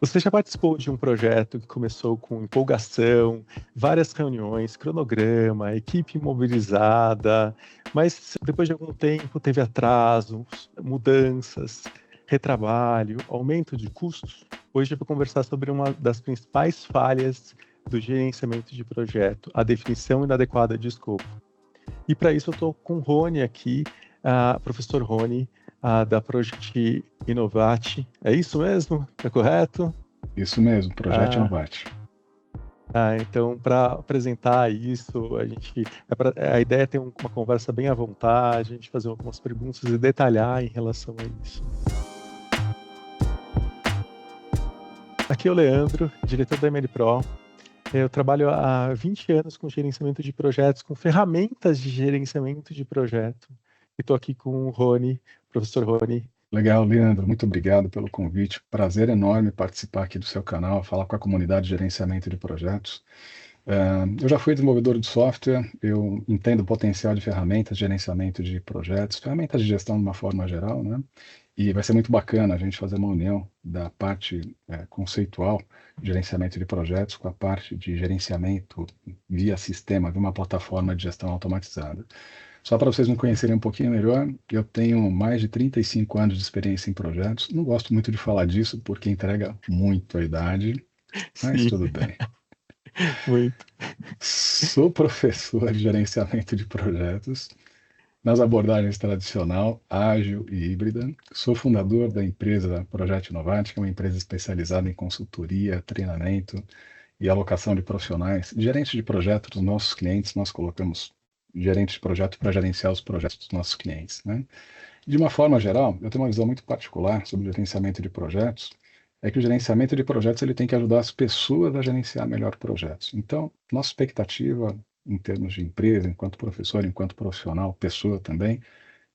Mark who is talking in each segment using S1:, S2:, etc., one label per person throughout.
S1: Você já participou de um projeto que começou com empolgação, várias reuniões, cronograma, equipe mobilizada, mas depois de algum tempo teve atrasos, mudanças, retrabalho, aumento de custos? Hoje eu vou conversar sobre uma das principais falhas do gerenciamento de projeto, a definição inadequada de escopo. E para isso eu estou com o Rony aqui, professor Rony, da Project Innovate. É isso mesmo? Está correto?
S2: Isso mesmo, Projeto Innovate.
S1: Então, para apresentar isso, a ideia é ter uma conversa bem à vontade, a gente fazer algumas perguntas e detalhar em relação a isso. Aqui é o Leandro, diretor da ML Pro. Eu trabalho há 20 anos com gerenciamento de projetos, com ferramentas de gerenciamento de projeto. E estou aqui com o Rony, professor Rony.
S2: Legal, Leandro, muito obrigado pelo convite. Prazer enorme participar aqui do seu canal, falar com a comunidade de gerenciamento de projetos. Eu já fui desenvolvedor de software, eu entendo o potencial de ferramentas de gerenciamento de projetos, ferramentas de gestão de uma forma geral, né? E vai ser muito bacana a gente fazer uma união da parte conceitual de gerenciamento de projetos com a parte de gerenciamento via sistema, via uma plataforma de gestão automatizada. Só para vocês me conhecerem um pouquinho melhor, eu tenho mais de 35 anos de experiência em projetos. Não gosto muito de falar disso porque entrega muito a idade, mas
S1: Sim.
S2: tudo bem.
S1: Muito.
S2: Sou professor de gerenciamento de projetos nas abordagens tradicional, ágil e híbrida. Sou fundador da empresa Projeto Innovate, que é uma empresa especializada em consultoria, treinamento e alocação de profissionais. Gerente de projetos dos nossos clientes, nós colocamos gerente de projeto para gerenciar os projetos dos nossos clientes, né? De uma forma geral, eu tenho uma visão muito particular sobre o gerenciamento de projetos, é que o gerenciamento de projetos ele tem que ajudar as pessoas a gerenciar melhor projetos. Então, nossa expectativa em termos de empresa, enquanto professor, enquanto profissional, pessoa também,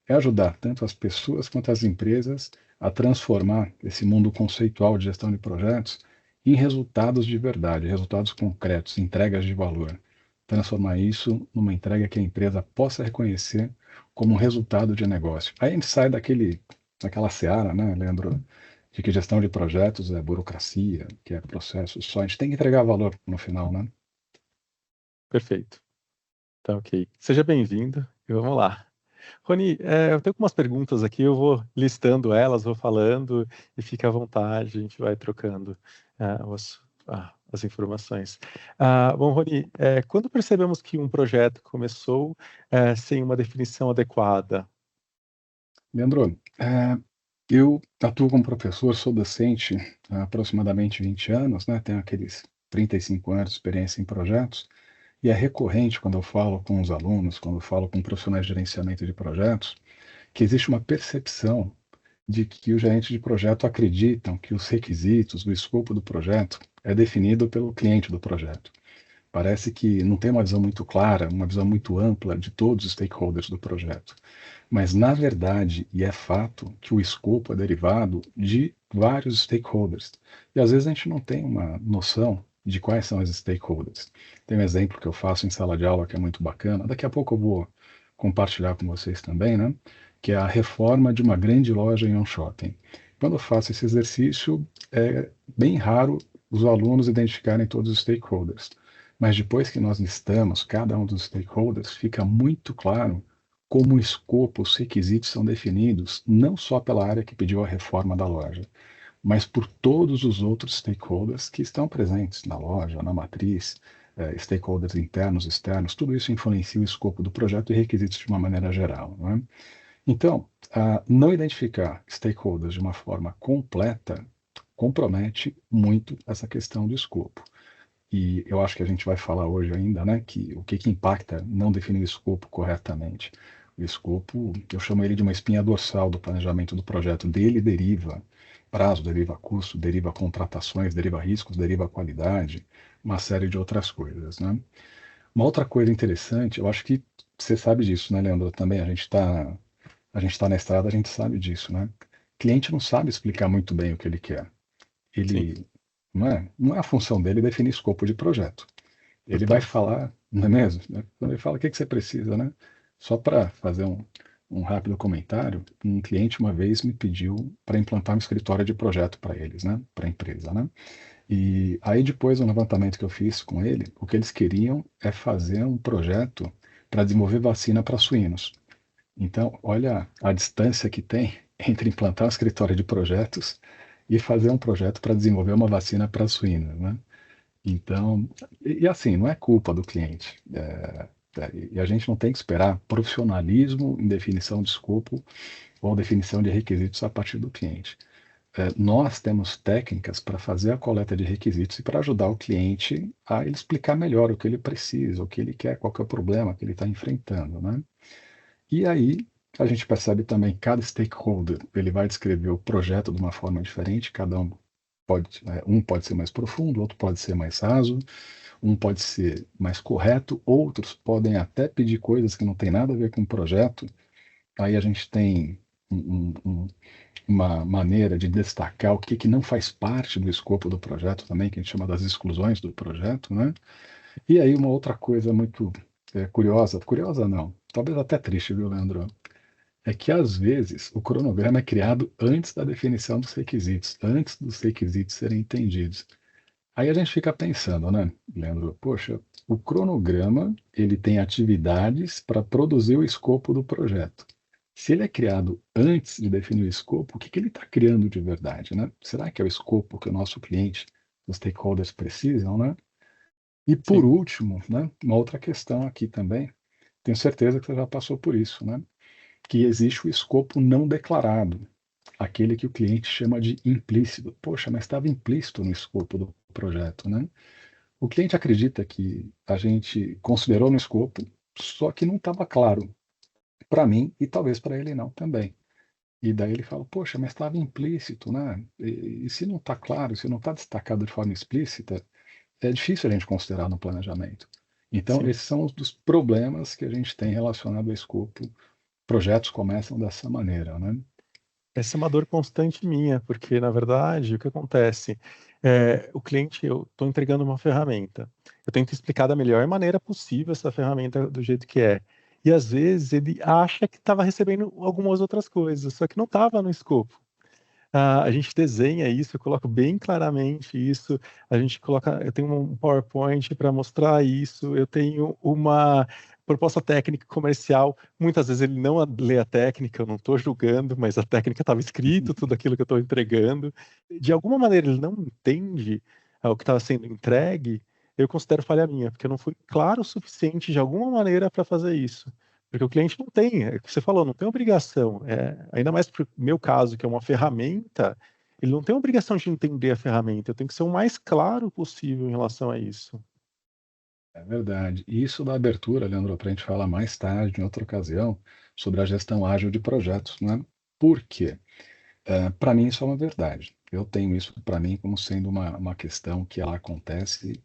S2: é ajudar tanto as pessoas quanto as empresas a transformar esse mundo conceitual de gestão de projetos em resultados de verdade, resultados concretos, entregas de valor. Transformar isso numa entrega que a empresa possa reconhecer como um resultado de negócio. Aí a gente sai daquela seara, né, Leandro, de que gestão de projetos é burocracia, que é processo só. A gente tem que entregar valor no final, né?
S1: Perfeito. Tá ok. Seja bem-vindo e vamos lá. Rony, eu tenho algumas perguntas aqui, eu vou listando elas, vou falando e fica à vontade, a gente vai trocando as informações. Bom, Rony, quando percebemos que um projeto começou sem uma definição adequada?
S2: Leandro, eu atuo como professor, sou docente há aproximadamente 20 anos, né? Tenho aqueles 35 anos de experiência em projetos, e é recorrente quando eu falo com os alunos, quando eu falo com profissionais de gerenciamento de projetos, que existe uma percepção de que os gerentes de projeto acreditam que os requisitos, o escopo do projeto é definido pelo cliente do projeto. Parece que não tem uma visão muito clara, uma visão muito ampla de todos os stakeholders do projeto. Mas, na verdade, e é fato, que o escopo é derivado de vários stakeholders. E às vezes a gente não tem uma noção de quais são esses stakeholders. Tem um exemplo que eu faço em sala de aula que é muito bacana. Daqui a pouco eu vou compartilhar com vocês também, né? Que é a reforma de uma grande loja em um shopping. Quando eu faço esse exercício, é bem raro os alunos identificarem todos os stakeholders. Mas depois que nós listamos cada um dos stakeholders, fica muito claro como o escopo, os requisitos são definidos não só pela área que pediu a reforma da loja, mas por todos os outros stakeholders que estão presentes na loja, na matriz, stakeholders internos, externos, tudo isso influencia o escopo do projeto e requisitos de uma maneira geral, não é? Então, não identificar stakeholders de uma forma completa compromete muito essa questão do escopo. E eu acho que a gente vai falar hoje ainda, né, que o que impacta não definir o escopo corretamente. O escopo, eu chamo ele de uma espinha dorsal do planejamento do projeto. Dele deriva prazo, deriva custo, deriva contratações, deriva riscos, deriva qualidade, uma série de outras coisas, né? Uma outra coisa interessante, eu acho que você sabe disso, né, Leandro? Também a gente tá na estrada, a gente sabe disso, né? O cliente não sabe explicar muito bem o que ele quer.
S1: Sim,
S2: Ele não é a função dele definir escopo de projeto. Ele vai
S1: total.
S2: falar, não é mesmo? Quando ele fala o que você precisa, né? Só para fazer um um rápido comentário. Um cliente uma vez me pediu para implantar um escritório de projeto para eles, né? Para a empresa, né? E aí depois do levantamento que eu fiz com ele, o que eles queriam é fazer um projeto para desenvolver vacina para suínos. Então, olha a distância que tem entre implantar um escritório de projetos e fazer um projeto para desenvolver uma vacina para suínos, né? Então, e assim, não é culpa do cliente. E a gente não tem que esperar profissionalismo em definição de escopo ou definição de requisitos a partir do cliente. Nós temos técnicas para fazer a coleta de requisitos e para ajudar o cliente a ele explicar melhor o que ele precisa, o que ele quer, qual que é o problema que ele está enfrentando, né? E aí a gente percebe também que cada stakeholder ele vai descrever o projeto de uma forma diferente, cada um pode ser mais profundo, outro pode ser mais raso, um pode ser mais correto, outros podem até pedir coisas que não tem nada a ver com o projeto. Aí a gente tem uma maneira de destacar o que não faz parte do escopo do projeto também, que a gente chama das exclusões do projeto, né? E aí uma outra coisa muito curiosa não, talvez até triste, viu, Leandro? É que às vezes o cronograma é criado antes da definição dos requisitos, antes dos requisitos serem entendidos. Aí a gente fica pensando, né, Leandro? Poxa, o cronograma ele tem atividades para produzir o escopo do projeto. Se ele é criado antes de definir o escopo, o que ele está criando de verdade, né? Será que é o escopo que o nosso cliente, os stakeholders precisam, né? E por
S1: Sim.
S2: último, né, uma outra questão aqui também, tenho certeza que você já passou por isso, né? Que existe o escopo não declarado, aquele que o cliente chama de implícito. Poxa, mas estava implícito no escopo do projeto, né? O cliente acredita que a gente considerou no escopo, só que não estava claro para mim e talvez para ele não também. E daí ele fala, poxa, mas estava implícito, né? E se não está claro, se não está destacado de forma explícita, é difícil a gente considerar no planejamento. Então,
S1: Sim.
S2: esses são os dos problemas que a gente tem relacionado ao escopo. Projetos começam dessa maneira, né?
S1: Essa é uma dor constante minha, porque, na verdade, o que acontece? O cliente, eu estou entregando uma ferramenta. Eu tento explicar da melhor maneira possível essa ferramenta do jeito que é. E, às vezes, ele acha que estava recebendo algumas outras coisas, só que não estava no escopo. A gente desenha isso, eu coloco bem claramente isso. A gente coloca, eu tenho um PowerPoint para mostrar isso. Eu tenho uma proposta técnica comercial. Muitas vezes ele não lê a técnica, eu não estou julgando, mas a técnica estava escrito, tudo aquilo que eu estou entregando. De alguma maneira ele não entende o que estava sendo entregue. Eu considero falha minha, porque eu não fui claro o suficiente de alguma maneira para fazer isso. Porque o cliente não tem, é o que você falou, não tem obrigação. Ainda mais para o meu caso, que é uma ferramenta, ele não tem obrigação de entender a ferramenta. Eu tenho que ser o mais claro possível em relação a isso.
S2: É verdade. E isso dá abertura, Leandro, para a gente falar mais tarde, em outra ocasião, sobre a gestão ágil de projetos, né? Por quê? Para mim, isso é uma verdade. Eu tenho isso para mim como sendo uma questão que ela acontece,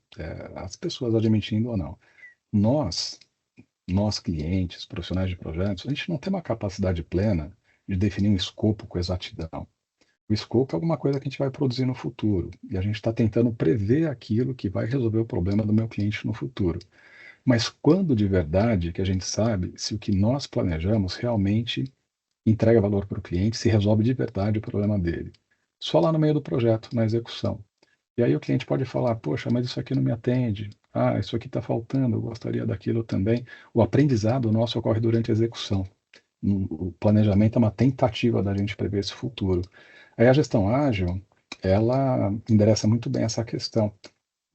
S2: as pessoas admitindo ou não. Nós, nós clientes, profissionais de projetos, a gente não tem uma capacidade plena de definir um escopo com exatidão. O escopo é alguma coisa que a gente vai produzir no futuro, e a gente está tentando prever aquilo que vai resolver o problema do meu cliente no futuro. Mas quando de verdade que a gente sabe se o que nós planejamos realmente entrega valor para o cliente, se resolve de verdade o problema dele? Só lá no meio do projeto, na execução. E aí o cliente pode falar, poxa, mas isso aqui não me atende. Ah, isso aqui está faltando, eu gostaria daquilo também. O aprendizado nosso ocorre durante a execução. O planejamento é uma tentativa da gente prever esse futuro. Aí a gestão ágil, ela endereça muito bem essa questão,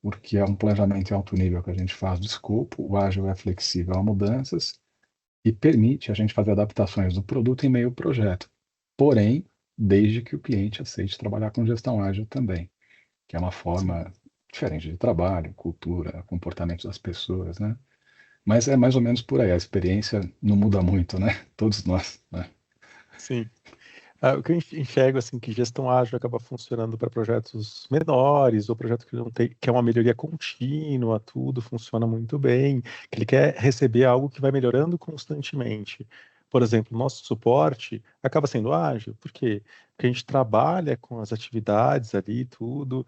S2: porque é um planejamento em alto nível que a gente faz do escopo, o ágil é flexível a mudanças e permite a gente fazer adaptações do produto em meio ao projeto. Porém, desde que o cliente aceite trabalhar com gestão ágil também, que é uma
S1: Sim.
S2: forma diferente de trabalho, cultura, comportamento das pessoas, né? Mas é mais ou menos por aí, a experiência não muda muito, né? Todos nós, né?
S1: Sim. O que eu enxergo assim que gestão ágil acaba funcionando para projetos menores ou projetos que não tem, que é uma melhoria contínua, tudo funciona muito bem, que ele quer receber algo que vai melhorando constantemente. por exemplo, o nosso suporte acaba sendo ágil. Por quê? Porque a gente trabalha com as atividades ali, tudo,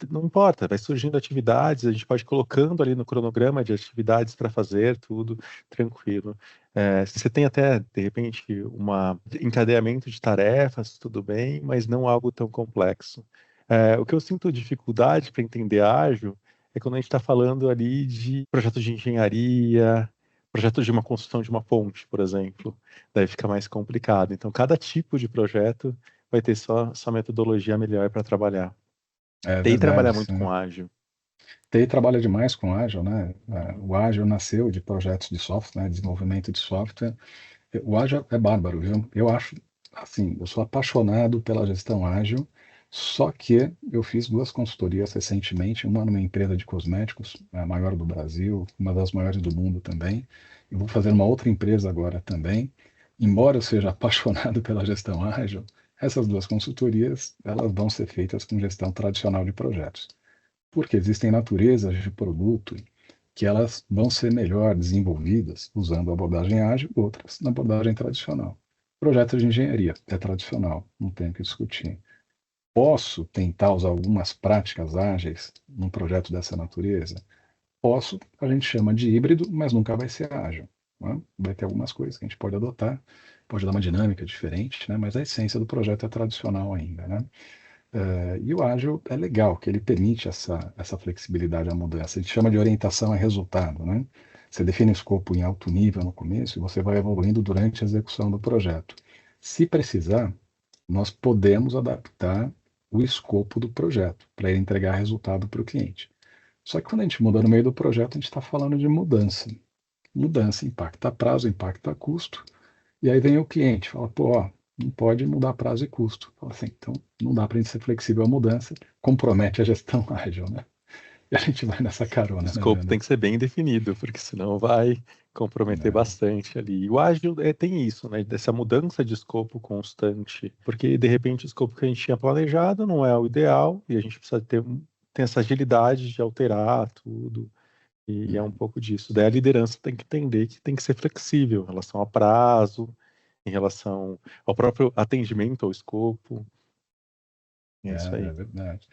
S1: não importa, vai surgindo atividades, a gente pode ir colocando ali no cronograma de atividades para fazer tudo tranquilo. Você tem até, de repente, um encadeamento de tarefas, tudo bem, mas não algo tão complexo. O que eu sinto dificuldade para entender ágil é quando a gente está falando ali de projetos de engenharia, projeto de uma construção de uma ponte, por exemplo. Daí fica mais complicado. Então, cada tipo de projeto vai ter sua metodologia melhor para trabalhar.
S2: É
S1: TI
S2: verdade,
S1: trabalha muito com
S2: sim.
S1: ágil.
S2: TI trabalha demais com Agile, né? O Agile nasceu de projetos de software, né? Desenvolvimento de software. O Agile é bárbaro, viu? Eu acho, assim, eu sou apaixonado pela gestão ágil, só que eu fiz 2 consultorias recentemente, uma numa empresa de cosméticos, a maior do Brasil, uma das maiores do mundo também. Eu vou fazer uma outra empresa agora também. Embora eu seja apaixonado pela gestão ágil, essas 2 consultorias, elas vão ser feitas com gestão tradicional de projetos. Porque existem naturezas de produto que elas vão ser melhor desenvolvidas usando a abordagem ágil, outras na abordagem tradicional. Projeto de engenharia é tradicional, não tem o que discutir. Posso tentar usar algumas práticas ágeis num projeto dessa natureza? Posso, a gente chama de híbrido, mas nunca vai ser ágil. Né? Vai ter algumas coisas que a gente pode adotar, pode dar uma dinâmica diferente, né? Mas a essência do projeto é tradicional ainda. Né? E o ágil é legal, que ele permite essa flexibilidade à mudança. A gente chama de orientação a resultado, né? Você define o escopo em alto nível no começo e você vai evoluindo durante a execução do projeto. Se precisar, nós podemos adaptar o escopo do projeto para ele entregar resultado para o cliente. Só que quando a gente muda no meio do projeto, a gente está falando de mudança. Mudança impacta prazo, impacta custo. E aí vem o cliente, fala, pô, ó, não pode mudar prazo e custo. Fala assim, então não dá para a gente ser flexível à mudança, compromete a gestão ágil, né? E a gente vai nessa
S1: O
S2: carona, né,
S1: escopo tem
S2: Leandro?
S1: que ser bem definido, porque senão vai comprometer
S2: É,
S1: bastante ali. E o ágil tem isso, né? Dessa mudança de escopo constante, porque de repente o escopo que a gente tinha planejado não é o ideal e a gente precisa ter essa agilidade de alterar tudo. E é um pouco disso. Daí a liderança tem que entender que tem que ser flexível em relação a prazo, em relação ao próprio atendimento ao escopo. É isso
S2: é
S1: aí.
S2: verdade.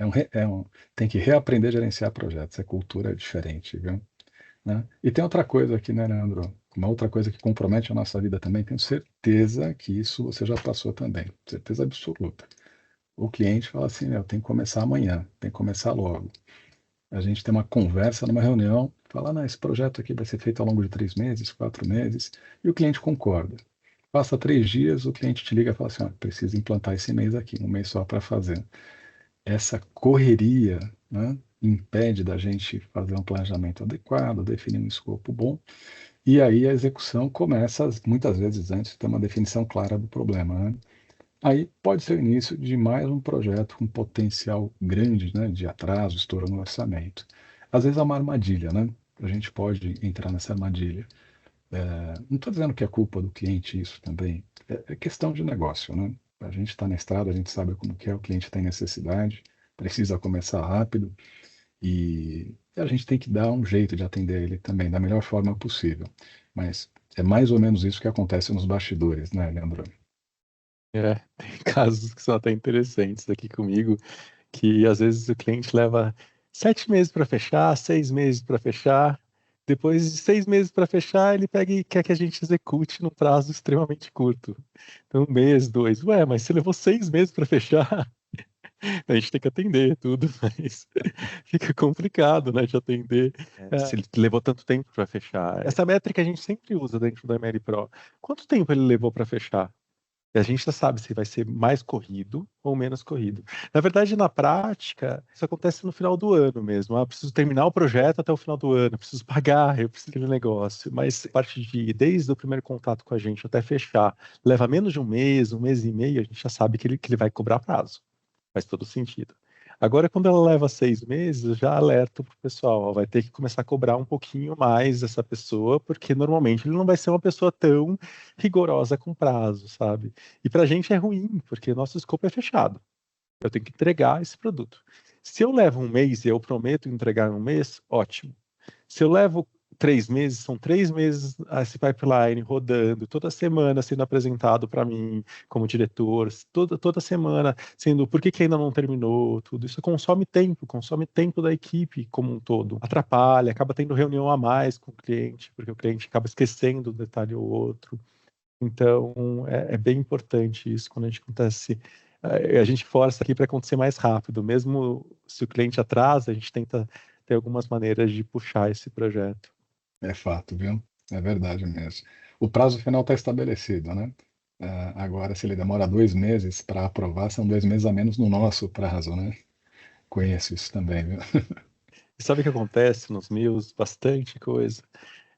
S2: Tem que reaprender a gerenciar projetos, a cultura é diferente, viu? Né? E tem outra coisa aqui, né, Leandro? Uma outra coisa que compromete a nossa vida também, tenho certeza que isso você já passou também, certeza absoluta. O cliente fala assim, eu tenho que começar amanhã, tem que começar logo. A gente tem uma conversa numa reunião, fala, não, esse projeto aqui vai ser feito ao longo de 3 meses, 4 meses, e o cliente concorda. Passa 3 dias, o cliente te liga e fala assim, ó, precisa implantar esse mês aqui, um mês só para fazer. Essa correria, né, impede da gente fazer um planejamento adequado, definir um escopo bom, e aí a execução começa, muitas vezes, antes de ter uma definição clara do problema. Né? Aí pode ser o início de mais um projeto com potencial grande, né, de atraso, estouro no orçamento. Às vezes é uma armadilha, né? A gente pode entrar nessa armadilha. Não estou dizendo que é culpa do cliente isso também. É questão de negócio, né? A gente está na estrada, a gente sabe como que é, o cliente tem necessidade, precisa começar rápido e a gente tem que dar um jeito de atender ele também da melhor forma possível. Mas é mais ou menos isso que acontece nos bastidores, né, Leandro?
S1: Tem casos que são até interessantes aqui comigo, que às vezes o cliente leva 7 meses para fechar, 6 meses para fechar. Depois de 6 meses para fechar, ele pega e quer que a gente execute num prazo extremamente curto. Então, 1 mês, 2. Ué, mas você levou 6 meses para fechar? A gente tem que atender tudo, mas fica complicado, né, de atender. Se ele levou tanto tempo para fechar. Essa métrica a gente sempre usa dentro do ML Pro. Quanto tempo ele levou para fechar? E a gente já sabe se vai ser mais corrido ou menos corrido. Na verdade, na prática, isso acontece no final do ano mesmo. Ah, eu preciso terminar o projeto até o final do ano, eu preciso pagar, eu preciso do negócio. Mas a parte desde o primeiro contato com a gente até fechar, leva menos de 1 mês e meio, a gente já sabe que ele vai cobrar prazo. Faz todo sentido. Agora, quando ela leva 6 meses, eu já alerto pro pessoal, ó, vai ter que começar a cobrar um pouquinho mais dessa pessoa, porque normalmente ele não vai ser uma pessoa tão rigorosa com prazo, sabe? E pra gente é ruim, porque nosso escopo é fechado. Eu tenho que entregar esse produto. Se eu levo 1 mês e eu prometo entregar em 1 mês, ótimo. Se eu levo 3 meses, são 3 meses esse pipeline rodando, toda semana sendo apresentado para mim como diretor, toda semana sendo por que ainda não terminou, tudo isso consome tempo da equipe como um todo, atrapalha, acaba tendo reunião a mais com o cliente, porque o cliente acaba esquecendo um detalhe ou outro. Então, é bem importante isso quando a gente acontece. A gente força aqui para acontecer mais rápido, mesmo se o cliente atrasa, a gente tenta ter algumas maneiras de puxar esse projeto.
S2: É fato, viu? É verdade mesmo. O prazo final está estabelecido, né? Agora, se ele demora 2 meses para aprovar, são 2 meses a menos no nosso prazo, né? Conheço isso também, viu?
S1: E sabe o que acontece nos meus? Bastante coisa.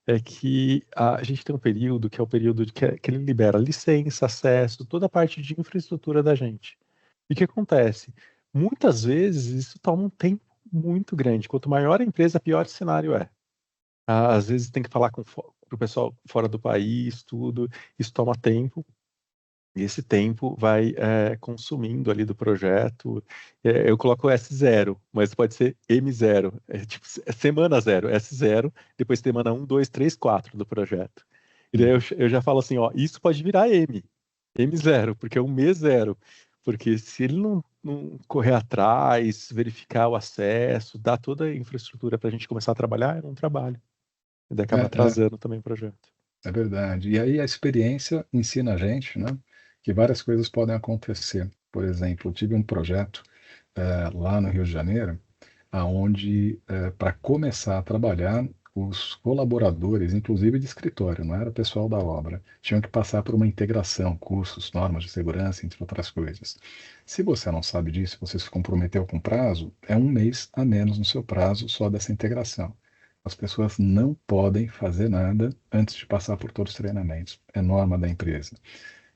S1: É que a gente tem um período que é o período que ele libera licença, acesso, toda a parte de infraestrutura da gente. E o que acontece? Muitas vezes isso toma um tempo muito grande. Quanto maior a empresa, pior o cenário é. Às vezes tem que falar com o pessoal fora do país, tudo. Isso toma tempo. E esse tempo vai consumindo ali do projeto. Eu coloco S0, mas pode ser M0. É tipo semana 0, S0, depois semana 1, 2, 3, 4 do projeto. E daí eu já falo assim, ó, isso pode virar M0, porque é um mês zero. Porque se ele não correr atrás, verificar o acesso, dar toda a infraestrutura para a gente começar a trabalhar, eu não trabalho. E daí acaba
S2: É,
S1: atrasando também o projeto.
S2: é verdade. E aí a experiência ensina a gente, né, que várias coisas podem acontecer. Por exemplo, eu tive um projeto lá no Rio de Janeiro, aonde para começar a trabalhar, os colaboradores, inclusive de escritório, não era pessoal da obra, tinham que passar por uma integração, cursos, normas de segurança, entre outras coisas. Se você não sabe disso, você se comprometeu com prazo, é 1 mês a menos no seu prazo só dessa integração. As pessoas não podem fazer nada antes de passar por todos os treinamentos. É norma da empresa.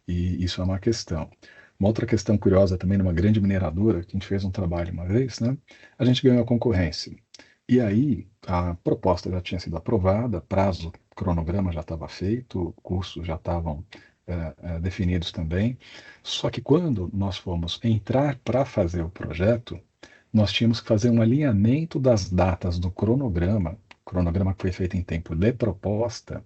S2: E isso é uma questão. Uma outra questão curiosa também numa grande mineradora, que a gente fez um trabalho uma vez, né? A gente ganhou a concorrência. E aí a proposta já tinha sido aprovada, prazo, cronograma já estava feito, cursos já estavam definidos também. Só que quando nós fomos entrar para fazer o projeto, nós tínhamos que fazer um alinhamento das datas do cronograma que foi feito em tempo de proposta,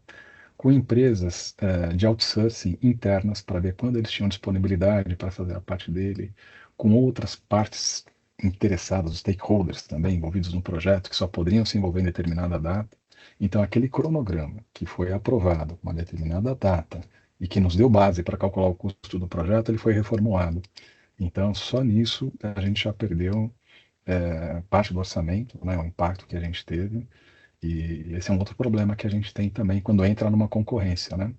S2: com empresas de outsourcing internas para ver quando eles tinham disponibilidade para fazer a parte dele, com outras partes interessadas, os stakeholders também envolvidos no projeto, que só poderiam se envolver em determinada data. Então, aquele cronograma que foi aprovado com uma determinada data e que nos deu base para calcular o custo do projeto, ele foi reformulado. Então, só nisso a gente já perdeu parte do orçamento, né, o impacto que a gente teve. E esse é um outro problema que a gente tem também quando entra numa concorrência, né?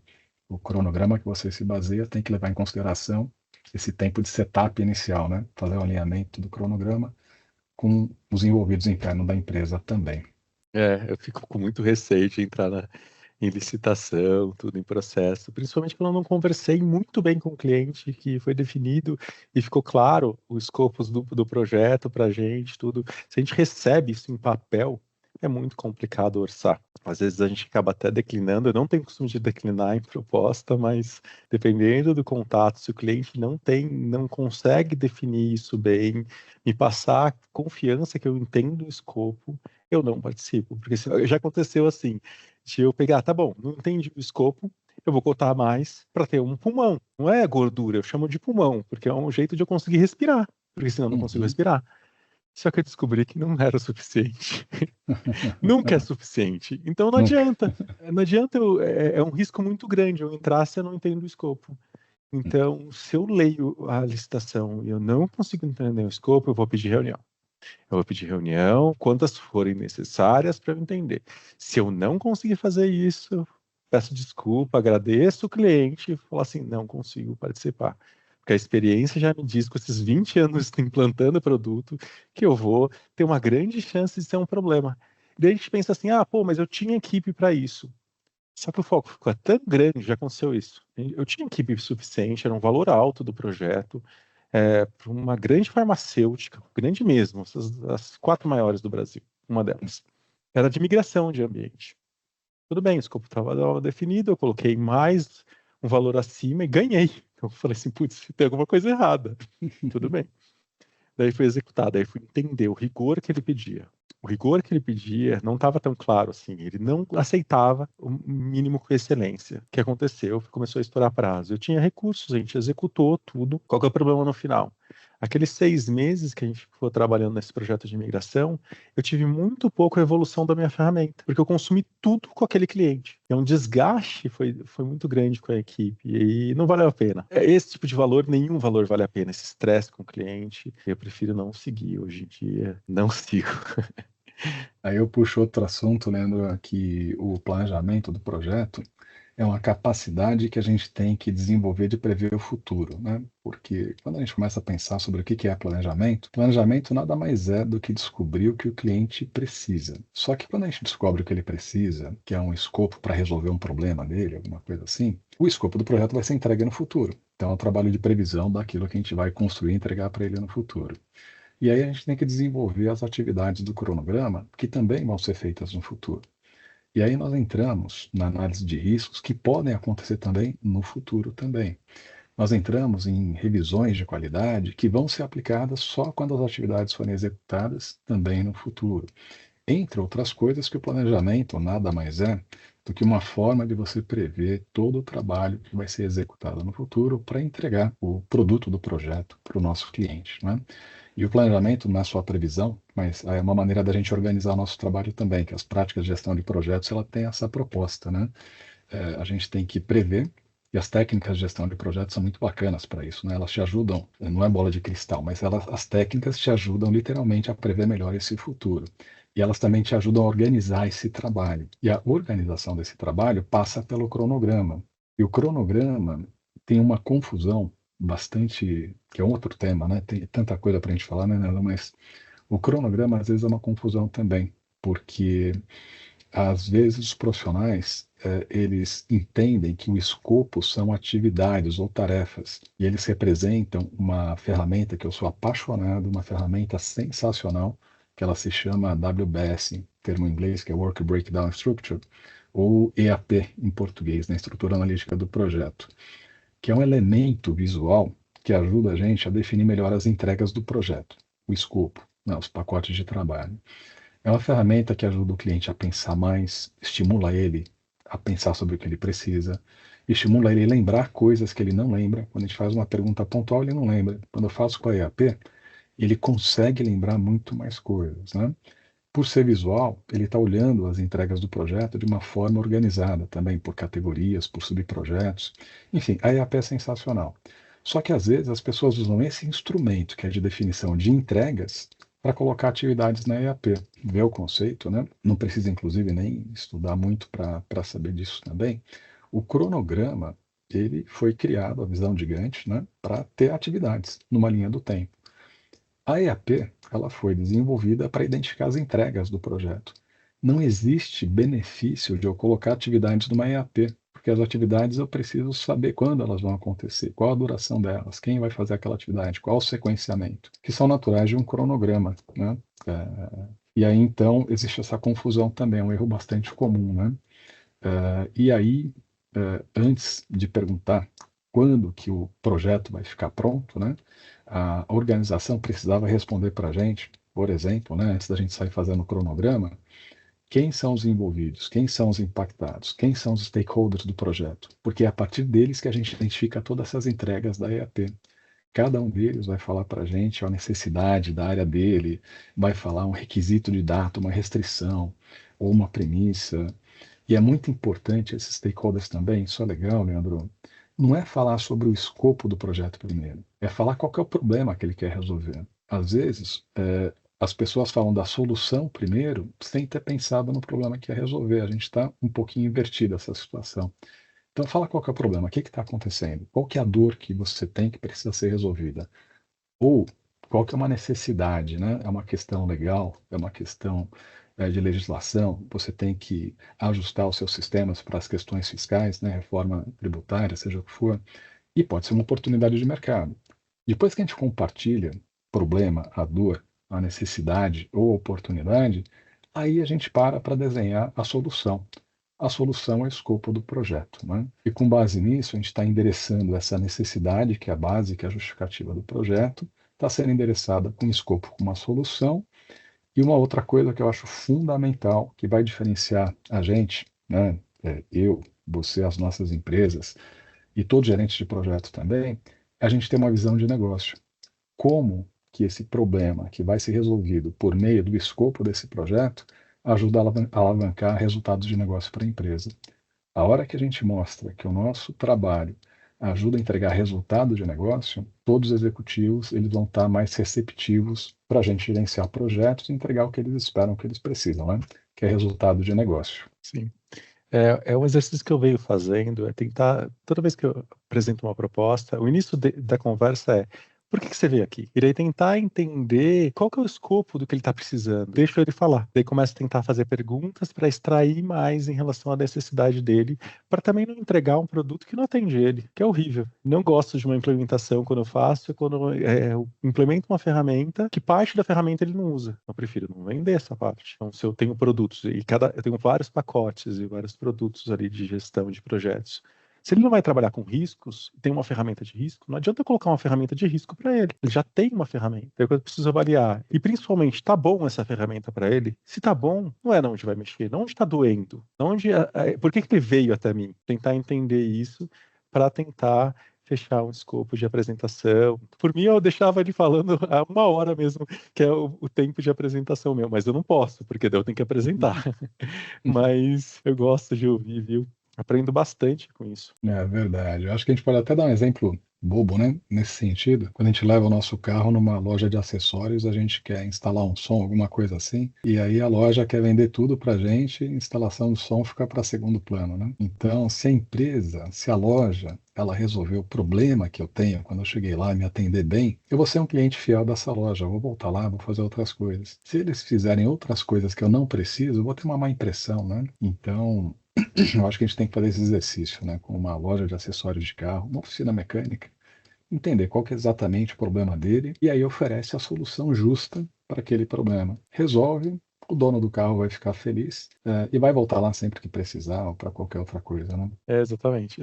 S2: O cronograma que você se baseia tem que levar em consideração esse tempo de setup inicial, né? Fazer o alinhamento do cronograma com os envolvidos internos da empresa também.
S1: Eu fico com muito receio de entrar em licitação, tudo em processo, principalmente quando eu não conversei muito bem com o cliente, que foi definido e ficou claro os escopos do projeto para a gente, tudo. Se a gente recebe isso em papel, é muito complicado orçar. Às vezes a gente acaba até declinando, eu não tenho costume de declinar em proposta, mas dependendo do contato, se o cliente não consegue definir isso bem, me passar confiança que eu entendo o escopo, eu não participo, porque já aconteceu assim, de eu pegar, tá bom, não entendi o escopo, eu vou cotar mais para ter um pulmão. Não é gordura, eu chamo de pulmão, porque é um jeito de eu conseguir respirar, porque senão eu não consigo
S2: Uhum.
S1: respirar. Só que eu descobri que não era o suficiente. Nunca é suficiente. Então não
S2: Nunca.
S1: adianta. Não adianta, é um risco muito grande eu entrar se eu não entendo o escopo. Então, se eu leio a licitação e eu não consigo entender o escopo, eu vou pedir reunião. Eu vou pedir reunião, quantas forem necessárias para eu entender. Se eu não conseguir fazer isso, eu peço desculpa, agradeço o cliente e falo assim, não consigo participar. Porque a experiência já me diz, com esses 20 anos implantando produto, que eu vou ter uma grande chance de ser um problema. E daí a gente pensa assim, pô, mas eu tinha equipe para isso. Só que o foco ficou tão grande, já aconteceu isso. Eu tinha equipe suficiente, era um valor alto do projeto, para uma grande farmacêutica, grande mesmo, as 4 maiores do Brasil, uma delas. Era de migração de ambiente. Tudo bem, o escopo estava definido, eu coloquei mais um valor acima e ganhei. Então eu falei assim, putz, tem alguma coisa errada. Tudo bem. Daí foi executado, daí fui entender o rigor que ele pedia. O rigor que ele pedia não estava tão claro assim, ele não aceitava o mínimo com excelência. O que aconteceu? Começou a estourar prazo. Eu tinha recursos, a gente executou tudo. Qual que é o problema no final? Aqueles 6 meses que a gente ficou trabalhando nesse projeto de migração, eu tive muito pouco evolução da minha ferramenta, porque eu consumi tudo com aquele cliente. Então, um desgaste foi muito grande com a equipe e não valeu a pena. Esse tipo de valor, nenhum valor vale a pena. Esse estresse com o cliente, eu prefiro não seguir hoje em dia. Não sigo.
S2: Aí eu puxo outro assunto, Leandro, que o planejamento do projeto é uma capacidade que a gente tem que desenvolver de prever o futuro, né? Porque quando a gente começa a pensar sobre o que é planejamento nada mais é do que descobrir o que o cliente precisa. Só que quando a gente descobre o que ele precisa, que é um escopo para resolver um problema dele, alguma coisa assim, o escopo do projeto vai ser entregue no futuro. Então é um trabalho de previsão daquilo que a gente vai construir e entregar para ele no futuro. E aí a gente tem que desenvolver as atividades do cronograma, que também vão ser feitas no futuro. E aí nós entramos na análise de riscos que podem acontecer também no futuro também. Nós entramos em revisões de qualidade que vão ser aplicadas só quando as atividades forem executadas também no futuro. Entre outras coisas que o planejamento nada mais é do que uma forma de você prever todo o trabalho que vai ser executado no futuro para entregar o produto do projeto para o nosso cliente, né? E o planejamento não é só a previsão, mas é uma maneira da gente organizar o nosso trabalho também, que as práticas de gestão de projetos, ela tem essa proposta, né? A gente tem que prever, e as técnicas de gestão de projetos são muito bacanas para isso, né? Elas te ajudam, não é bola de cristal, mas as técnicas te ajudam literalmente a prever melhor esse futuro. E elas também te ajudam a organizar esse trabalho. E a organização desse trabalho passa pelo cronograma. E o cronograma tem uma confusão bastante, que é outro tema, né? Tem tanta coisa para a gente falar, né, Nela? Mas o cronograma às vezes é uma confusão também, porque às vezes os profissionais eles entendem que o escopo são atividades ou tarefas e eles representam uma ferramenta que eu sou apaixonado, uma ferramenta sensacional que ela se chama WBS, termo em inglês que é Work Breakdown Structure, ou EAP em português, na estrutura analítica do projeto, que é um elemento visual que ajuda a gente a definir melhor as entregas do projeto, o escopo, né, os pacotes de trabalho. É uma ferramenta que ajuda o cliente a pensar mais, estimula ele a pensar sobre o que ele precisa, estimula ele a lembrar coisas que ele não lembra. Quando a gente faz uma pergunta pontual, ele não lembra. Quando eu faço com a EAP, ele consegue lembrar muito mais coisas, né? Por ser visual, ele está olhando as entregas do projeto de uma forma organizada, também por categorias, por subprojetos. Enfim, a EAP é sensacional. Só que às vezes as pessoas usam esse instrumento, que é de definição de entregas, para colocar atividades na EAP. Vê o conceito, né? Não precisa, inclusive, nem estudar muito para saber disso também. O cronograma, ele foi criado, a visão de Gantt, né, para ter atividades numa linha do tempo. A EAP, ela foi desenvolvida para identificar as entregas do projeto. Não existe benefício de eu colocar atividades numa EAP, porque as atividades eu preciso saber quando elas vão acontecer, qual a duração delas, quem vai fazer aquela atividade, qual o sequenciamento, que são naturais de um cronograma, né? E aí, então, existe essa confusão também, é um erro bastante comum, né? E aí, antes de perguntar quando que o projeto vai ficar pronto, né? A organização precisava responder para a gente, por exemplo, né, antes da gente sair fazendo o cronograma, quem são os envolvidos, quem são os impactados, quem são os stakeholders do projeto, porque é a partir deles que a gente identifica todas essas entregas da EAP. Cada um deles vai falar para a gente a necessidade da área dele, vai falar um requisito de data, uma restrição ou uma premissa. E é muito importante esses stakeholders também, isso é legal, Leandro, não é falar sobre o escopo do projeto primeiro, é falar qual que é o problema que ele quer resolver. Às vezes, as pessoas falam da solução primeiro, sem ter pensado no problema que quer resolver. A gente está um pouquinho invertido essa situação. Então, fala qual que é o problema, o que está acontecendo, qual que é a dor que você tem que precisa ser resolvida. Ou qual que é uma necessidade, né? É uma questão legal, é uma questão de legislação, você tem que ajustar os seus sistemas para as questões fiscais, né? Reforma tributária, seja o que for, e pode ser uma oportunidade de mercado. Depois que a gente compartilha o problema, a dor, a necessidade ou a oportunidade, aí a gente para desenhar a solução. A solução é o escopo do projeto, né? E com base nisso, a gente está endereçando essa necessidade, que é a base, que é a justificativa do projeto, está sendo endereçada com um escopo, com uma solução. E uma outra coisa que eu acho fundamental, que vai diferenciar a gente, né, eu, você, as nossas empresas e todos os gerentes de projeto também, é a gente ter uma visão de negócio. Como que esse problema que vai ser resolvido por meio do escopo desse projeto ajuda a alavancar resultados de negócio para a empresa. A hora que a gente mostra que o nosso trabalho ajuda a entregar resultado de negócio, todos os executivos eles vão estar mais receptivos para a gente gerenciar projetos e entregar o que eles esperam, o que eles precisam, né? Que é resultado de negócio.
S1: Sim. É um exercício que eu venho fazendo, é tentar, toda vez que eu apresento uma proposta, o início da conversa é: por que você veio aqui? E daí tentar entender qual que é o escopo do que ele está precisando. Deixa ele falar. Daí começa a tentar fazer perguntas para extrair mais em relação à necessidade dele, para também não entregar um produto que não atende ele, que é horrível. Não gosto de uma implementação quando eu faço, quando eu implemento uma ferramenta que parte da ferramenta ele não usa. Eu prefiro não vender essa parte. Então, se eu tenho produtos, eu tenho vários pacotes e vários produtos ali de gestão de projetos. Se ele não vai trabalhar com riscos, tem uma ferramenta de risco, não adianta eu colocar uma ferramenta de risco para ele. Ele já tem uma ferramenta. É o que eu preciso avaliar. E principalmente, tá bom essa ferramenta para ele? Se tá bom, não é onde vai mexer, não onde está doendo. Não onde, por que ele veio até mim? Tentar entender isso para tentar fechar um escopo de apresentação. Por mim, eu deixava ele falando há 1 hora mesmo, que é o tempo de apresentação meu, mas eu não posso, porque daí eu tenho que apresentar. Mas eu gosto de ouvir, viu? Aprendo bastante com isso.
S2: É verdade. Eu acho que a gente pode até dar um exemplo bobo, né? Nesse sentido. Quando a gente leva o nosso carro numa loja de acessórios, a gente quer instalar um som, alguma coisa assim, e aí a loja quer vender tudo pra gente, e a instalação do som fica para segundo plano, né? Então, se a empresa, se a loja, ela resolver o problema que eu tenho quando eu cheguei lá e me atender bem, eu vou ser um cliente fiel dessa loja, eu vou voltar lá, vou fazer outras coisas. Se eles fizerem outras coisas que eu não preciso, eu vou ter uma má impressão, né? Então, eu acho que a gente tem que fazer esse exercício, né? Com uma loja de acessórios de carro, uma oficina mecânica, entender qual que é exatamente o problema dele e aí oferece a solução justa para aquele problema. Resolve, o dono do carro vai ficar feliz, e vai voltar lá sempre que precisar ou para qualquer outra coisa, né?
S1: Exatamente.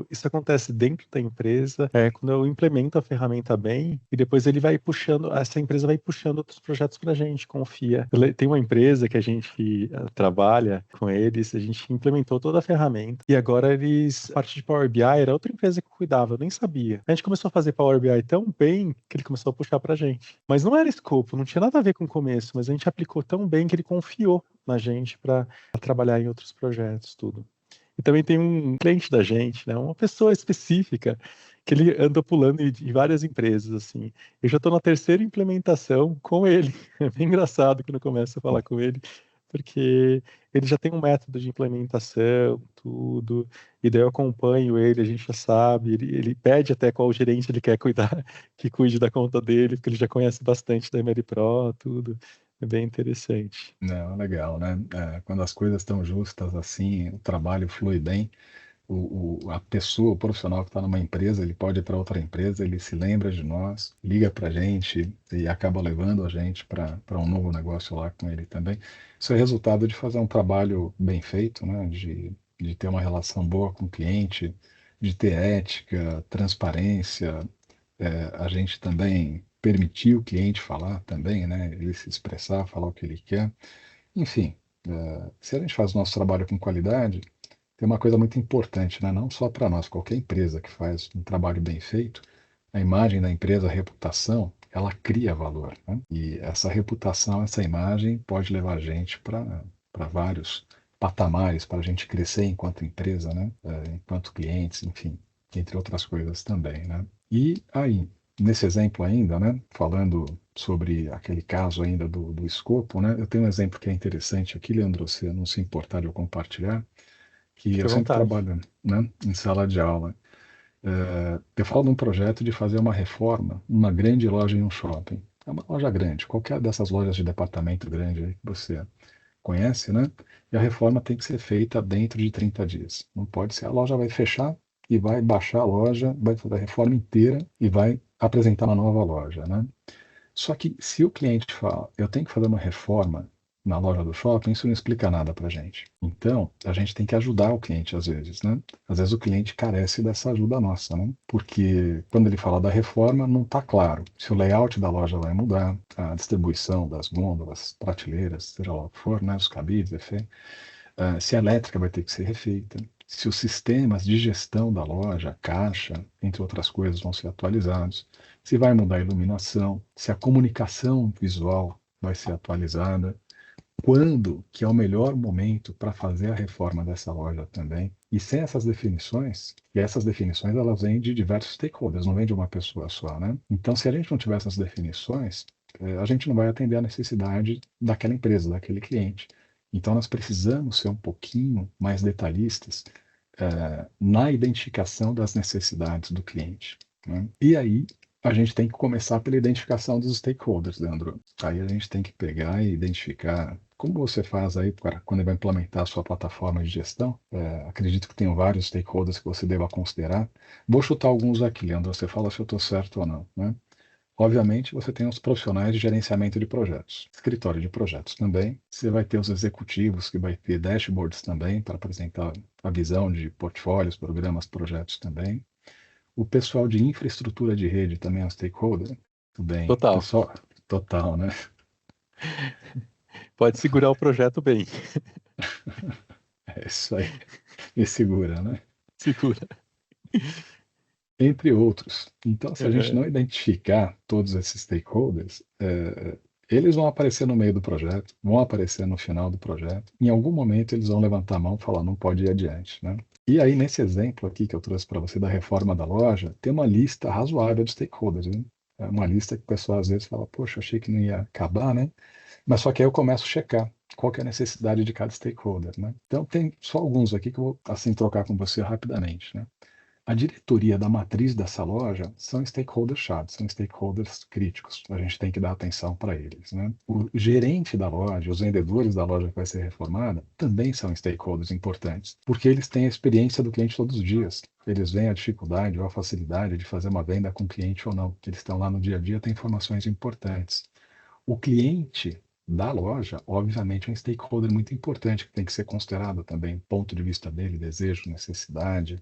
S1: Isso acontece dentro da empresa, quando eu implemento a ferramenta bem, e depois ele vai puxando, essa empresa vai puxando outros projetos para a gente, confia. Tem uma empresa que a gente trabalha com eles, a gente implementou toda a ferramenta, e agora a parte de Power BI era outra empresa que cuidava, eu nem sabia. A gente começou a fazer Power BI tão bem que ele começou a puxar para a gente. Mas não era escopo, não tinha nada a ver com o começo, mas a gente aplicou tão bem que ele confiou na gente para trabalhar em outros projetos, tudo. E também tem um cliente da gente, né, uma pessoa específica, que ele anda pulando em várias empresas, assim. Eu já estou na terceira implementação com ele. É bem engraçado quando eu começo a falar com ele, porque ele já tem um método de implementação, tudo, e daí eu acompanho ele, a gente já sabe, ele pede até qual gerente ele quer cuidar, que cuide da conta dele, porque ele já conhece bastante da ML Pro, tudo. É bem interessante.
S2: Não, legal, né? Quando as coisas estão justas assim, o trabalho flui bem, a pessoa, o profissional que está numa empresa, ele pode ir para outra empresa, ele se lembra de nós, liga para a gente e acaba levando a gente para um novo negócio lá com ele também. Isso é resultado de fazer um trabalho bem feito, né? De ter uma relação boa com o cliente, de ter ética, transparência, a gente também permitir o cliente falar também, né? Ele se expressar, falar o que ele quer. Enfim, se a gente faz o nosso trabalho com qualidade, tem uma coisa muito importante, né? Não só para nós, qualquer empresa que faz um trabalho bem feito, a imagem da empresa, a reputação, ela cria valor, né? E essa reputação, essa imagem pode levar a gente para vários patamares, para a gente crescer enquanto empresa, né? Enquanto clientes, enfim, entre outras coisas também, né? E aí, nesse exemplo ainda, né? Falando sobre aquele caso ainda do escopo, né? Eu tenho um exemplo que é interessante aqui, Leandro, se não se importar de eu compartilhar, que
S1: Fique
S2: eu
S1: à
S2: sempre
S1: vontade.
S2: trabalho, né, em sala de aula. Eu falo de um projeto de fazer uma reforma, uma grande loja em um shopping. É uma loja grande, qualquer dessas lojas de departamento grande aí que você conhece, né? E a reforma tem que ser feita dentro de 30 dias. Não pode ser, a loja vai fechar e vai baixar a loja, vai fazer a reforma inteira e vai apresentar uma nova loja, né? Só que se o cliente fala, eu tenho que fazer uma reforma na loja do shopping, isso não explica nada para a gente. Então, a gente tem que ajudar o cliente às vezes, né? Às vezes o cliente carece dessa ajuda nossa, né? Porque quando ele fala da reforma, não está claro se o layout da loja vai mudar, a distribuição das gôndolas, prateleiras, seja lá o que for, né? Os cabides, enfim, se a elétrica vai ter que ser refeita, se os sistemas de gestão da loja, caixa, entre outras coisas, vão ser atualizados, se vai mudar a iluminação, se a comunicação visual vai ser atualizada, quando que é o melhor momento para fazer a reforma dessa loja também. E sem essas definições, e essas definições elas vêm de diversos stakeholders, não vêm de uma pessoa só, né? Então, se a gente não tiver essas definições, a gente não vai atender a necessidade daquela empresa, daquele cliente. Então, nós precisamos ser um pouquinho mais detalhistas na identificação das necessidades do cliente, né? E aí, a gente tem que começar pela identificação dos stakeholders, Leandro. Aí a gente tem que pegar e identificar como você faz aí quando vai implementar a sua plataforma de gestão. Acredito que tem vários stakeholders que você deva considerar. Vou chutar alguns aqui, Leandro. Você fala se eu estou certo ou não, né? Obviamente, você tem os profissionais de gerenciamento de projetos, escritório de projetos também. Você vai ter os executivos, que vai ter dashboards também para apresentar a visão de portfólios, programas, projetos também. O pessoal de infraestrutura de rede também é um stakeholder. Tudo bem.
S1: Total.
S2: Pessoal, total, né?
S1: Pode segurar o projeto bem.
S2: É isso aí. Me segura, né?
S1: Segura.
S2: Entre outros. Então, se a gente
S1: Uhum.
S2: não identificar todos esses stakeholders, eles vão aparecer no meio do projeto, vão aparecer no final do projeto. Em algum momento, eles vão levantar a mão e falar, não pode ir adiante, né? E aí, nesse exemplo aqui que eu trouxe para você da reforma da loja, tem uma lista razoável de stakeholders, né? É uma lista que o pessoal às vezes fala, poxa, achei que não ia acabar, né? Mas só que aí eu começo a checar qual que é a necessidade de cada stakeholder, né? Então, tem só alguns aqui que eu vou, assim, trocar com você rapidamente, né? A diretoria da matriz dessa loja são stakeholders-chave, são stakeholders críticos. A gente tem que dar atenção para eles, né? O gerente da loja, os vendedores da loja que vai ser reformada, também são stakeholders importantes, porque eles têm a experiência do cliente todos os dias. Eles veem a dificuldade ou a facilidade de fazer uma venda com o cliente ou não. Eles estão lá no dia a dia, têm informações importantes. O cliente da loja, obviamente, é um stakeholder muito importante que tem que ser considerado também, ponto de vista dele, desejo, necessidade,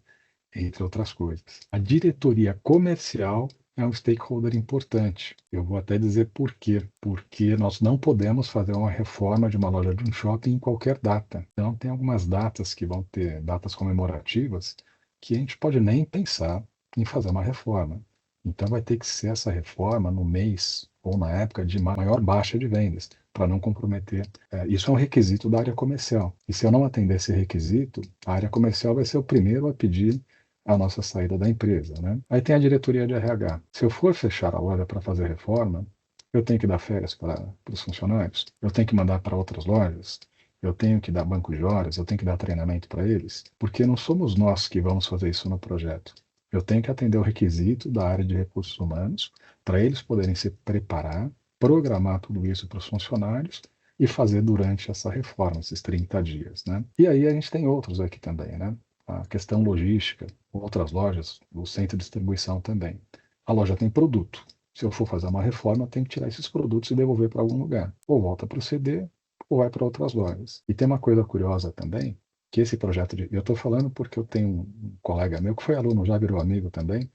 S2: entre outras coisas. A diretoria comercial é um stakeholder importante. Eu vou até dizer por quê. Porque nós não podemos fazer uma reforma de uma loja de um shopping em qualquer data. Então, tem algumas datas que vão ter datas comemorativas que a gente pode nem pensar em fazer uma reforma. Então, vai ter que ser essa reforma no mês ou na época de maior baixa de vendas, para não comprometer. Isso é um requisito da área comercial. E se eu não atender esse requisito, a área comercial vai ser o primeiro a pedir a nossa saída da empresa, né? Aí tem a diretoria de RH. Se eu for fechar a loja para fazer reforma, eu tenho que dar férias para os funcionários, eu tenho que mandar para outras lojas, eu tenho que dar banco de horas, eu tenho que dar treinamento para eles, porque não somos nós que vamos fazer isso no projeto. Eu tenho que atender o requisito da área de recursos humanos para eles poderem se preparar, programar tudo isso para os funcionários e fazer durante essa reforma, esses 30 dias, né? E aí a gente tem outros aqui também, né? A questão logística, outras lojas, o centro de distribuição também. A loja tem produto. Se eu for fazer uma reforma, eu tenho que tirar esses produtos e devolver para algum lugar. Ou volta para o CD, ou vai para outras lojas. E tem uma coisa curiosa também, que esse projeto de... Eu estou falando porque eu tenho um colega meu que foi aluno, já virou amigo também,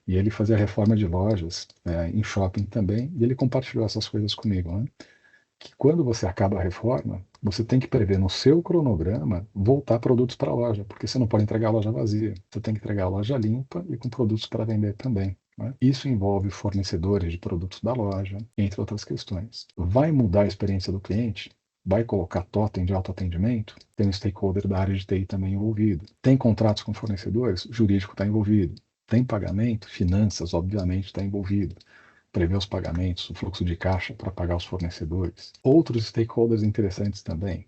S2: e ele fazia reforma de lojas em shopping também, e ele compartilhou essas coisas comigo, né? Que quando você acaba a reforma, você tem que prever no seu cronograma voltar produtos para a loja, porque você não pode entregar a loja vazia. Você tem que entregar a loja limpa e com produtos para vender também, né? Isso envolve fornecedores de produtos da loja, entre outras questões. Vai mudar a experiência do cliente? Vai colocar totem de autoatendimento? Tem um stakeholder da área de TI também envolvido. Tem contratos com fornecedores? O jurídico está envolvido. Tem pagamento? Finanças, obviamente, está envolvido. Prever os pagamentos, o fluxo de caixa para pagar os fornecedores. Outros stakeholders interessantes também.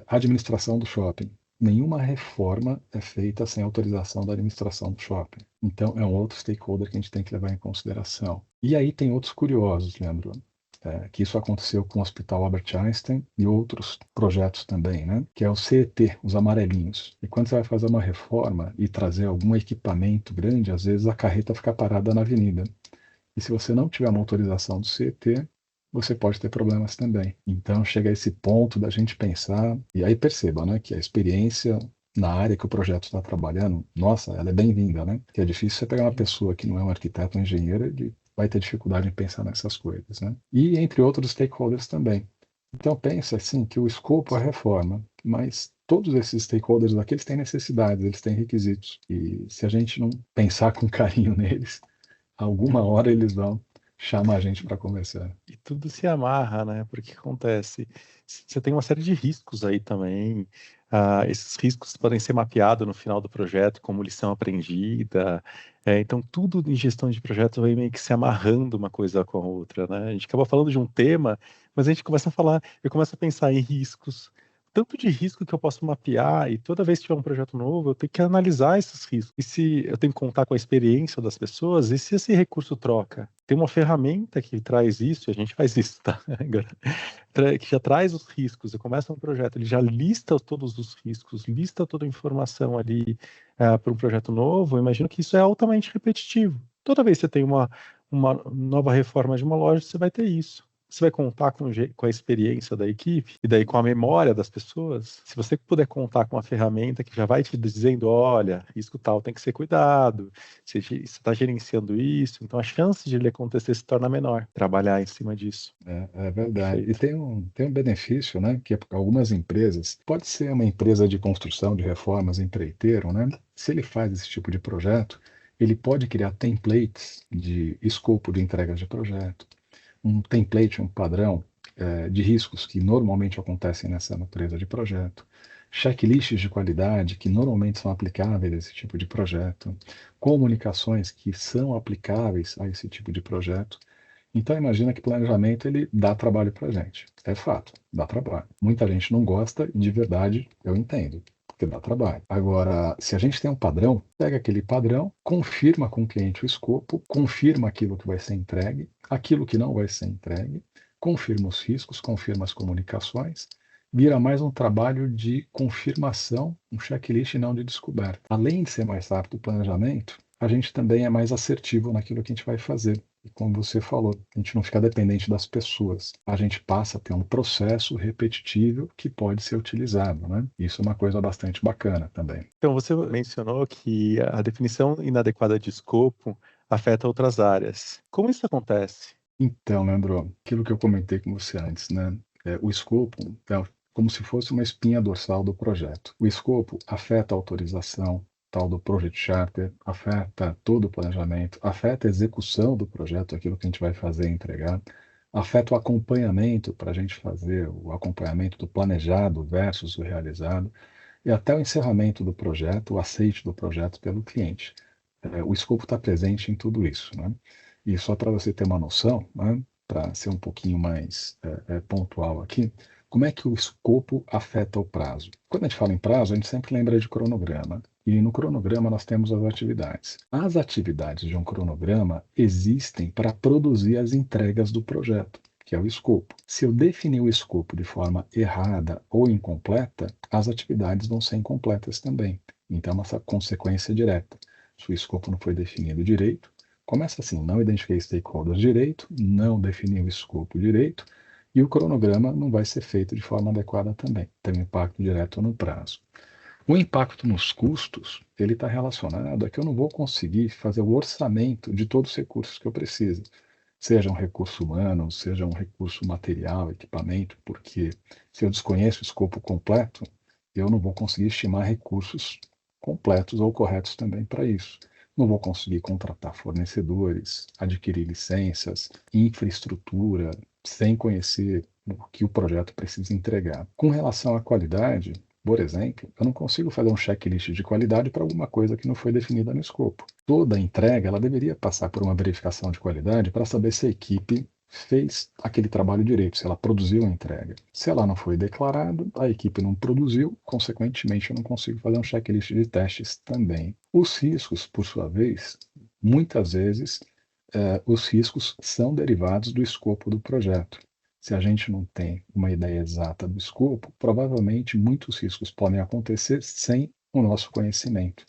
S2: A administração do shopping. Nenhuma reforma é feita sem autorização da administração do shopping. Então, é um outro stakeholder que a gente tem que levar em consideração. E aí tem outros curiosos, Leandro, que isso aconteceu com o Hospital Albert Einstein e outros projetos também, né? Que é o CET, os amarelinhos. E quando você vai fazer uma reforma e trazer algum equipamento grande, às vezes a carreta fica parada na avenida. E se você não tiver uma autorização do CET, você pode ter problemas também. Então, chega a esse ponto da gente pensar, e aí perceba, né, que a experiência na área que o projeto está trabalhando, nossa, ela é bem-vinda, né? Que é difícil você pegar uma pessoa que não é um arquiteto ou engenheiro, ele vai ter dificuldade em pensar nessas coisas, né? E entre outros stakeholders também. Então, pensa assim que o escopo é a reforma, mas todos esses stakeholders aqui, eles têm necessidades, eles têm requisitos. E se a gente não pensar com carinho neles, alguma hora eles vão chamar a gente para conversar.
S1: E tudo se amarra, né? Porque acontece, você tem uma série de riscos aí também. Esses riscos podem ser mapeados no final do projeto como lição aprendida. Então, tudo em gestão de projeto vai meio que se amarrando uma coisa com a outra, né? A gente acaba falando de um tema, mas a gente começa a falar, eu começo a pensar em riscos, tanto de risco que eu posso mapear, e toda vez que tiver um projeto novo, eu tenho que analisar esses riscos. E se eu tenho que contar com a experiência das pessoas, e se esse recurso troca? Tem uma ferramenta que traz isso, e a gente faz isso, tá? Agora, que já traz os riscos. Eu começo um projeto, ele já lista todos os riscos, lista toda a informação ali para um projeto novo. Eu imagino que isso é altamente repetitivo. Toda vez que você tem uma nova reforma de uma loja, você vai ter isso. Você vai contar com a experiência da equipe e daí com a memória das pessoas. Se você puder contar com uma ferramenta que já vai te dizendo, olha, risco tal tem que ser cuidado, você está gerenciando isso, então a chance de ele acontecer se torna menor. Trabalhar em cima disso.
S2: É verdade. E
S1: Perfeito.
S2: tem um benefício, né? Que algumas empresas, pode ser uma empresa de construção de reformas, empreiteiro, né? Se ele faz esse tipo de projeto, ele pode criar templates de escopo de entregas de projeto, um template, um padrão de riscos que normalmente acontecem nessa natureza de projeto, checklists de qualidade que normalmente são aplicáveis a esse tipo de projeto, comunicações que são aplicáveis a esse tipo de projeto. Então imagina que planejamento ele dá trabalho para a gente. É fato, dá trabalho. Muita gente não gosta, de verdade, eu entendo, porque dá trabalho. Agora, se a gente tem um padrão, pega aquele padrão, confirma com o cliente o escopo, confirma aquilo que vai ser entregue, aquilo que não vai ser entregue, confirma os riscos, confirma as comunicações, vira mais um trabalho de confirmação, um checklist e não de descoberta. Além de ser mais rápido o planejamento, a gente também é mais assertivo naquilo que a gente vai fazer. E como você falou, a gente não fica dependente das pessoas. A gente passa a ter um processo repetitivo que pode ser utilizado, né? Isso é uma coisa bastante bacana também.
S1: Então, você mencionou que a definição inadequada de escopo afeta outras áreas. Como isso acontece?
S2: Então, Leandro, aquilo que eu comentei com você antes, né? O escopo é como se fosse uma espinha dorsal do projeto. O escopo afeta a autorização, tal do Project Charter, afeta todo o planejamento, afeta a execução do projeto, aquilo que a gente vai fazer e entregar, afeta o acompanhamento para a gente fazer o acompanhamento do planejado versus o realizado, e até o encerramento do projeto, o aceite do projeto pelo cliente. O escopo está presente em tudo isso, né? E só para você ter uma noção, né, para ser um pouquinho mais pontual aqui, como é que o escopo afeta o prazo? Quando a gente fala em prazo, a gente sempre lembra de cronograma. E no cronograma nós temos as atividades. As atividades de um cronograma existem para produzir as entregas do projeto, que é o escopo. Se eu definir o escopo de forma errada ou incompleta, as atividades vão ser incompletas também. Então, essa consequência direta. Se o escopo não foi definido direito, começa assim: não identifiquei stakeholders direito, não defini o escopo direito, e o cronograma não vai ser feito de forma adequada também. Tem um impacto direto no prazo. O impacto nos custos, ele está relacionado a que eu não vou conseguir fazer o orçamento de todos os recursos que eu preciso. Seja um recurso humano, seja um recurso material, equipamento, porque se eu desconheço o escopo completo, eu não vou conseguir estimar recursos completos ou corretos também para isso. Não vou conseguir contratar fornecedores, adquirir licenças, infraestrutura, sem conhecer o que o projeto precisa entregar. Com relação à qualidade, por exemplo, eu não consigo fazer um checklist de qualidade para alguma coisa que não foi definida no escopo. Toda entrega ela deveria passar por uma verificação de qualidade para saber se a equipe fez aquele trabalho direito, se ela produziu a entrega. Se ela não foi declarada, a equipe não produziu, consequentemente eu não consigo fazer um checklist de testes também. Os riscos, por sua vez, muitas vezes, os riscos são derivados do escopo do projeto. Se a gente não tem uma ideia exata do escopo, provavelmente muitos riscos podem acontecer sem o nosso conhecimento.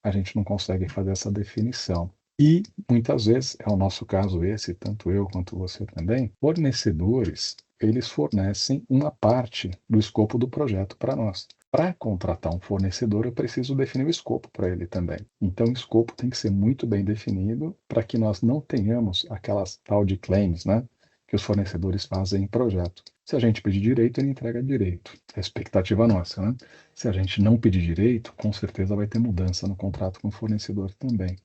S2: A gente não consegue fazer essa definição. E muitas vezes, é o nosso caso esse, tanto eu quanto você também, fornecedores, eles fornecem uma parte do escopo do projeto para nós. Para contratar um fornecedor, eu preciso definir o escopo para ele também. Então, o escopo tem que ser muito bem definido para que nós não tenhamos aquelas tal de claims, né, que os fornecedores fazem em projeto. Se a gente pedir direito, ele entrega direito. É a expectativa nossa, né? Se a gente não pedir direito, com certeza vai ter mudança no contrato com o fornecedor também.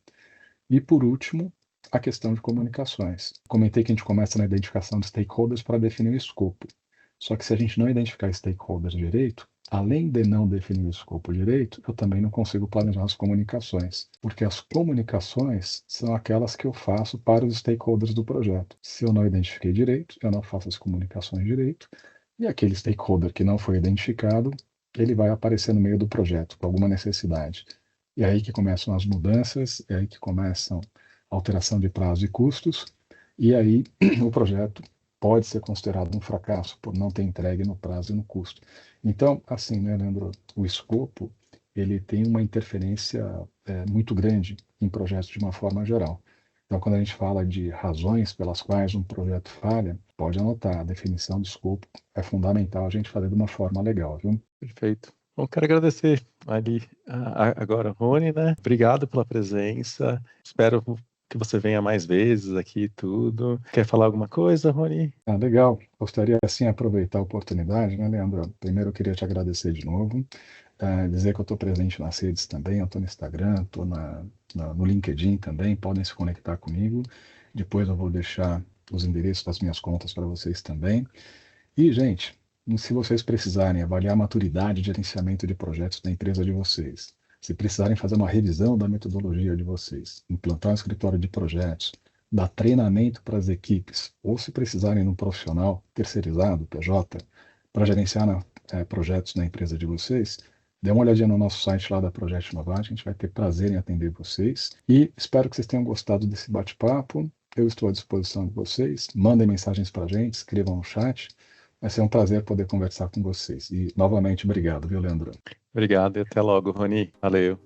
S2: E, por último, a questão de comunicações. Comentei que a gente começa na identificação de stakeholders para definir o escopo. Só que se a gente não identificar stakeholders direito, além de não definir o escopo direito, eu também não consigo planejar as comunicações. Porque as comunicações são aquelas que eu faço para os stakeholders do projeto. Se eu não identifiquei direito, eu não faço as comunicações direito, e aquele stakeholder que não foi identificado, ele vai aparecer no meio do projeto, com alguma necessidade. E é aí que começam as mudanças, é aí que começam a alteração de prazo e custos, e aí o projeto pode ser considerado um fracasso por não ter entregue no prazo e no custo. Então, assim, né, Leandro, o escopo, ele tem uma interferência muito grande em projetos de uma forma geral. Então, quando a gente fala de razões pelas quais um projeto falha, pode anotar, a definição do escopo é fundamental a gente fazer de uma forma legal, viu?
S1: Perfeito. Bom, quero agradecer ali agora, Rony, né? Obrigado pela presença. Espero que você venha mais vezes aqui e tudo. Quer falar alguma coisa, Rony?
S2: Ah, legal. Gostaria, assim, aproveitar a oportunidade, né, Leandro? Primeiro, eu queria te agradecer de novo, dizer que eu estou presente nas redes também, eu estou no Instagram, estou no LinkedIn também, podem se conectar comigo. Depois eu vou deixar os endereços das minhas contas para vocês também. E, gente, se vocês precisarem avaliar a maturidade de gerenciamento de projetos da empresa de vocês, se precisarem fazer uma revisão da metodologia de vocês, implantar um escritório de projetos, dar treinamento para as equipes, ou se precisarem de um profissional terceirizado, PJ, para gerenciar projetos na empresa de vocês, dê uma olhadinha no nosso site lá da Projeto Inovar, a gente vai ter prazer em atender vocês. E espero que vocês tenham gostado desse bate-papo. Eu estou à disposição de vocês. Mandem mensagens para a gente, escrevam no chat. Vai ser um prazer poder conversar com vocês. E, novamente, obrigado, viu, Leandro?
S1: Obrigado e até logo, Rony. Valeu.